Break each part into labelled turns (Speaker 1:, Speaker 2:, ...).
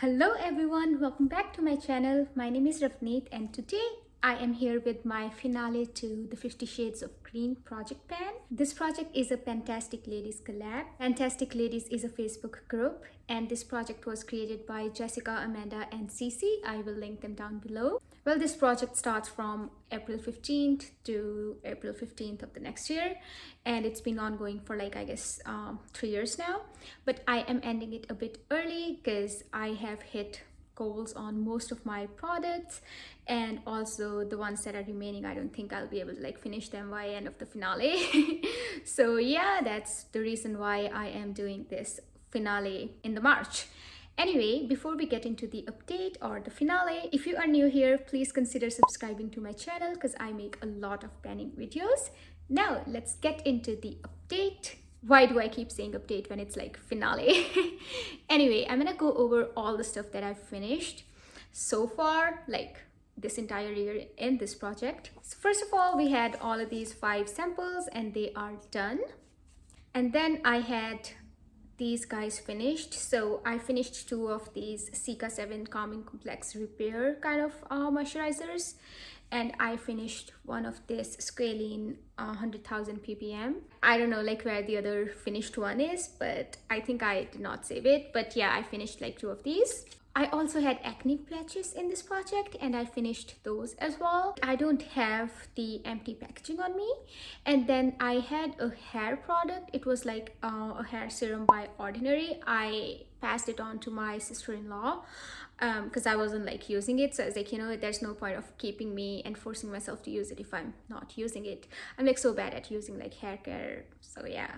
Speaker 1: Hello everyone, welcome back to my channel. My name is Ravneet and today I am here with my finale to the 50 Shades of Green project pan. This project is a Pantastic Ladies collab. Pantastic Ladies is a Facebook group and this project was created by Jessica, Amanda and Cece. I will link them down below. Well, this project starts from April 15th to April 15th of the next year and it's been ongoing for like I guess 3 years now, but I am ending it a bit early because I have hit goals on most of my products, and also the ones that are remaining I don't think I'll be able to like finish them by end of the finale. So yeah, that's the reason why I am doing this finale in the March. Anyway, before we get into the update or the finale, if you are new here, please consider subscribing to my channel because I make a lot of panning videos. Now let's get into the update. Why do I keep saying update when it's like finale? Anyway, I'm gonna go over all the stuff that I've finished so far, like this entire year in this project. So first of all, we had all of these 5 samples and they are done. And then I had these guys finished. So I finished 2 of these Cica 7 Calming Complex Repair kind of moisturizers. And I finished one of this Squalene 100,000 ppm. I don't know like where the other finished one is, but I think I did not save it. But yeah, I finished like 2 of these. I also had acne patches in this project and I finished those as well. I don't have the empty packaging on me. And then I had a hair product. It was like a hair serum by Ordinary. I passed it on to my sister-in-law because I wasn't like using it. So I was like, you know, there's no point of keeping me and forcing myself to use it if I'm not using it. I'm like so bad at using like hair care. So yeah.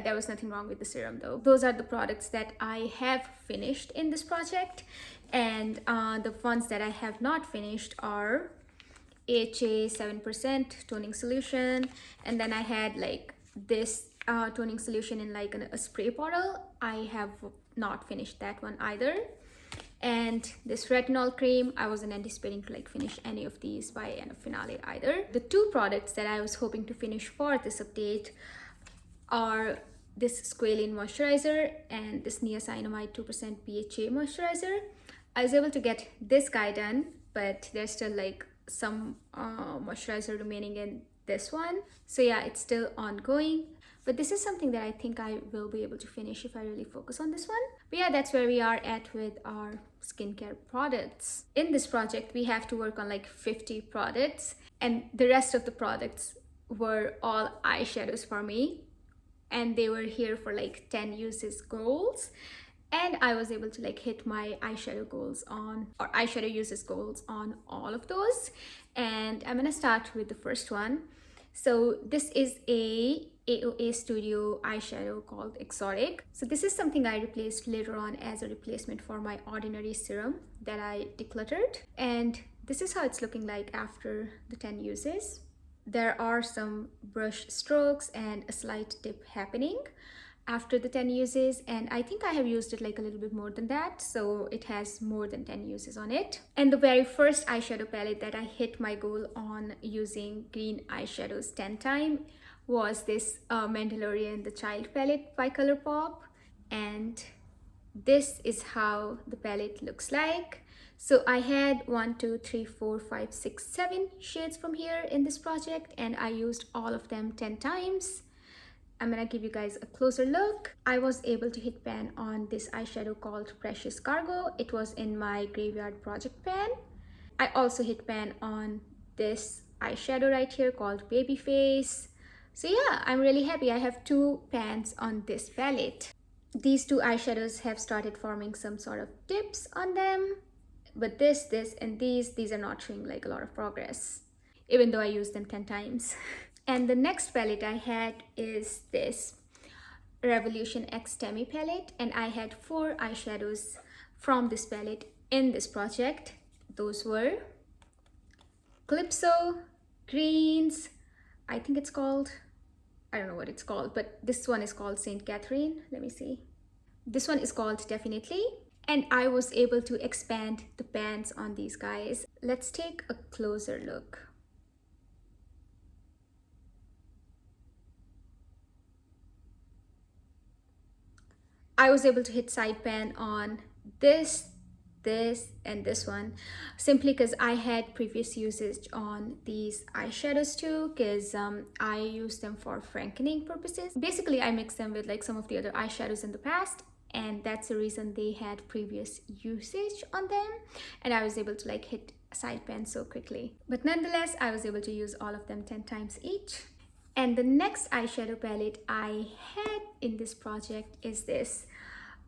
Speaker 1: There was nothing wrong with the serum though. Those are the products that I have finished in this project, and the ones that I have not finished are AHA 7% toning solution, and then I had like this toning solution in like a spray bottle. I have not finished that one either. And this retinol cream, I wasn't anticipating to like finish any of these by end of finale either. The 2 products that I was hoping to finish for this update are this Squalene moisturizer and this niacinamide 2% BHA moisturizer. I was able to get this guy done, but there's still like some moisturizer remaining in this one. So yeah, it's still ongoing. But this is something that I think I will be able to finish if I really focus on this one. But yeah, that's where we are at with our skincare products. In this project, we have to work on like 50 products, and the rest of the products were all eyeshadows for me. And they were here for like 10 uses goals, and I was able to like hit my eyeshadow goals on, or eyeshadow uses goals on all of those. And I'm gonna start with the first one. So this is a AOA Studio eyeshadow called Exotic. So this is something I replaced later on as a replacement for my Ordinary serum that I decluttered, and this is how it's looking like after the 10 uses. There are some brush strokes and a slight dip happening after the 10 uses, and I think I have used it like a little bit more than that, so it has more than 10 uses on it. And the very first eyeshadow palette that I hit my goal on using green eyeshadows 10 times was this Mandalorian The Child palette by Colourpop, and this is how the palette looks like. So I had 1, 2, 3, 4, 5, 6, 7 shades from here in this project, and I used all of them 10 times. I'm gonna give you guys a closer look. I was able to hit pan on this eyeshadow called Precious Cargo. It was in my Graveyard project pan. I also hit pan on this eyeshadow right here called Babyface. So yeah, I'm really happy. I have 2 pans on this palette. These 2 eyeshadows have started forming some sort of dips on them. But this, and these are not showing like a lot of progress, even though I used them 10 times. And the next palette I had is this Revolution X Temi palette, and I had 4 eyeshadows from this palette in this project. Those were Calypso, Greens, I think it's called, I don't know what it's called, but this one is called Saint Catherine. Let me see. This one is called Definitely. And I was able to expand the pans on these guys. Let's take a closer look. I was able to hit side pan on this this and this one, simply because I had previous usage on these eyeshadows too, because I use them for frankening purposes. Basically I mix them with like some of the other eyeshadows in the past, and that's the reason they had previous usage on them, and I was able to like hit side pan so quickly. But nonetheless, I was able to use all of them 10 times each. And the next eyeshadow palette I had in this project is this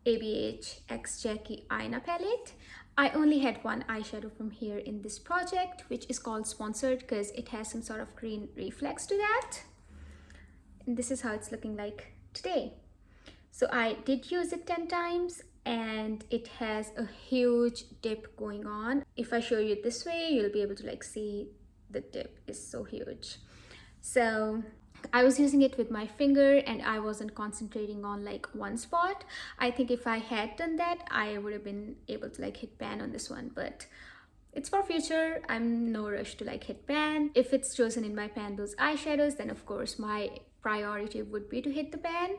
Speaker 1: ABH X Jackie Eyeshadow palette. I only had one eyeshadow from here in this project, which is called Sponsored because it has some sort of green reflex to that. And this is how it's looking like today. So I did use it 10 times and it has a huge dip going on. If I show you it this way, you'll be able to like see the dip is so huge. So I was using it with my finger and I wasn't concentrating on like one spot. I think if I had done that, I would have been able to like hit pan on this one, but it's for future. I'm no rush to like hit pan. If it's chosen in my pan those eyeshadows, then of course my priority would be to hit the pan.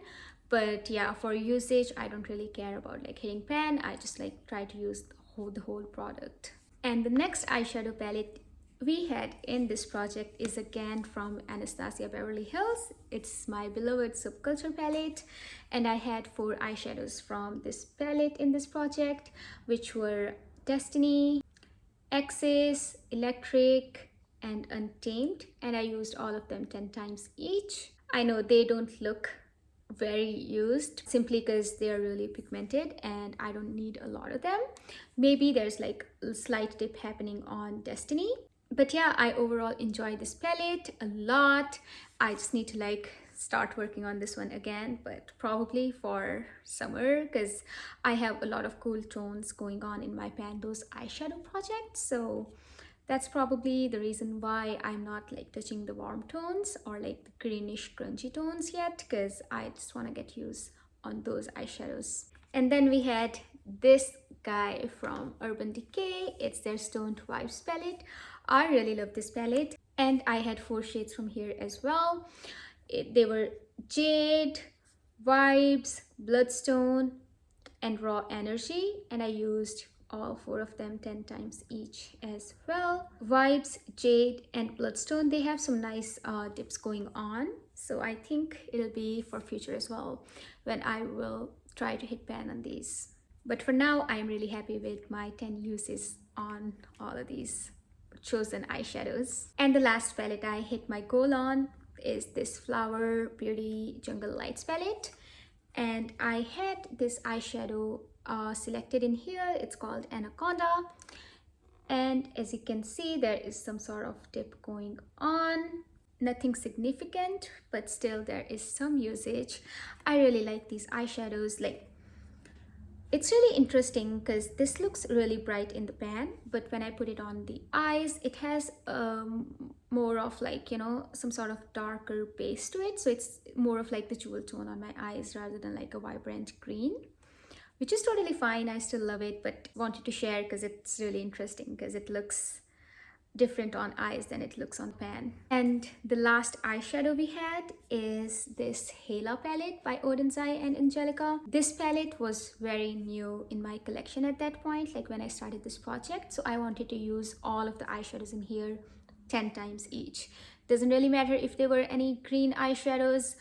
Speaker 1: But yeah, for usage, I don't really care about like hitting pan. I just like try to use the whole product. And the next eyeshadow palette we had in this project is again from Anastasia Beverly Hills. It's my beloved Subculture palette, and I had 4 eyeshadows from this palette in this project, which were Destiny, Axis, Electric, and Untamed, and I used all of them 10 times each. I know they don't look very used simply because they are really pigmented and I don't need a lot of them. Maybe there's like a slight dip happening on Destiny. But yeah, I overall enjoy this palette a lot. I just need to like start working on this one again, but probably for summer because I have a lot of cool tones going on in my Pandos eyeshadow project. So that's probably the reason why I'm not like touching the warm tones or like the greenish grungy tones yet, because I just want to get used on those eyeshadows. And then we had this guy from Urban Decay. It's their Stoned Vibes palette. I really love this palette, and I had 4 shades from here as well. They were Jade, Vibes, Bloodstone, and Raw Energy, and I used all 4 of them 10 times each as well. Vibes, Jade, and Bloodstone, they have some nice dips going on, so I think it'll be for future as well when I will try to hit pan on these. But for now, I'm really happy with my 10 uses on all of these chosen eyeshadows. And the last palette I hit my goal on is this Flower Beauty Jungle Lights palette, and I had this eyeshadow selected in here. It's called Anaconda, and as you can see, there is some sort of dip going on. Nothing significant, but still there is some usage. I really like these eyeshadows. Like, it's really interesting because this looks really bright in the pan, but when I put it on the eyes, it has more of like, you know, some sort of darker base to it. So it's more of like the jewel tone on my eyes rather than like a vibrant green, which is totally fine. I still love it, but wanted to share because it's really interesting because it looks different on eyes than it looks on pan. And the last eyeshadow we had is this Hela palette by Odin's Eye and Angelica. This palette was very new in my collection at that point, like when I started this project, so I wanted to use all of the eyeshadows in here 10 times each. Doesn't really matter if there were any green eyeshadows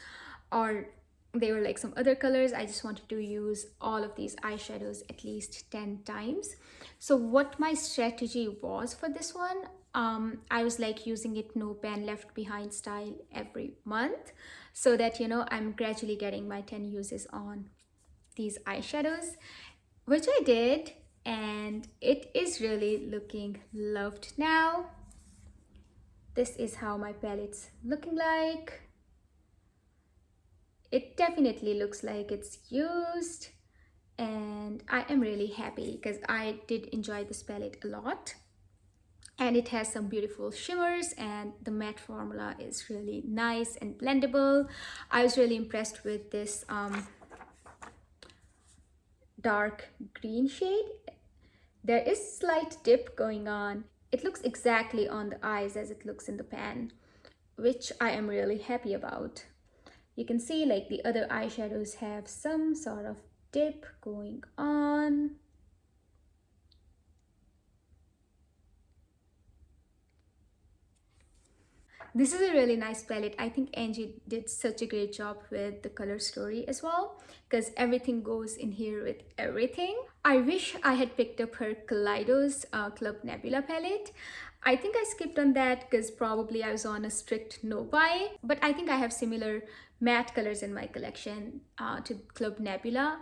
Speaker 1: or they were like some other colors. I just wanted to use all of these eyeshadows at least 10 times. So what my strategy was for this one, I was like using it no pan left behind style every month, so that, you know, I'm gradually getting my 10 uses on these eyeshadows, which I did, and it is really looking loved now. This is how my palette's looking like. It definitely looks like it's used, and I am really happy because I did enjoy this palette a lot, and it has some beautiful shimmers, and the matte formula is really nice and blendable. I was really impressed with this dark green shade. There is slight dip going on. It looks exactly on the eyes as it looks in the pan, which I am really happy about. You can see like the other eyeshadows have some sort of dip going on. This is a really nice palette. I think Angie did such a great job with the color story as well, because everything goes in here with everything. I wish I had picked up her Kaleidos Club Nebula palette. I think I skipped on that because probably I was on a strict no buy, but I think I have similar matte colors in my collection to Club Nebula.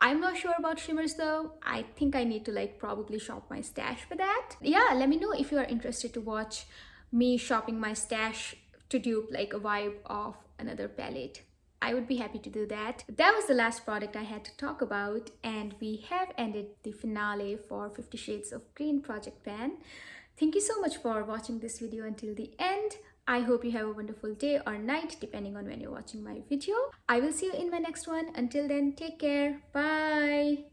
Speaker 1: I'm not sure about shimmers though. I think I need to like probably shop my stash for that. Yeah, let me know if you are interested to watch me shopping my stash to dupe like a vibe of another palette. I would be happy to do that. That was the last product I had to talk about, and we have ended the finale for 50 Shades of Green Project Pan. Thank you so much for watching this video until the end. I hope you have a wonderful day or night depending on when you're watching my video. I will see you in my next one. Until then, take care. Bye.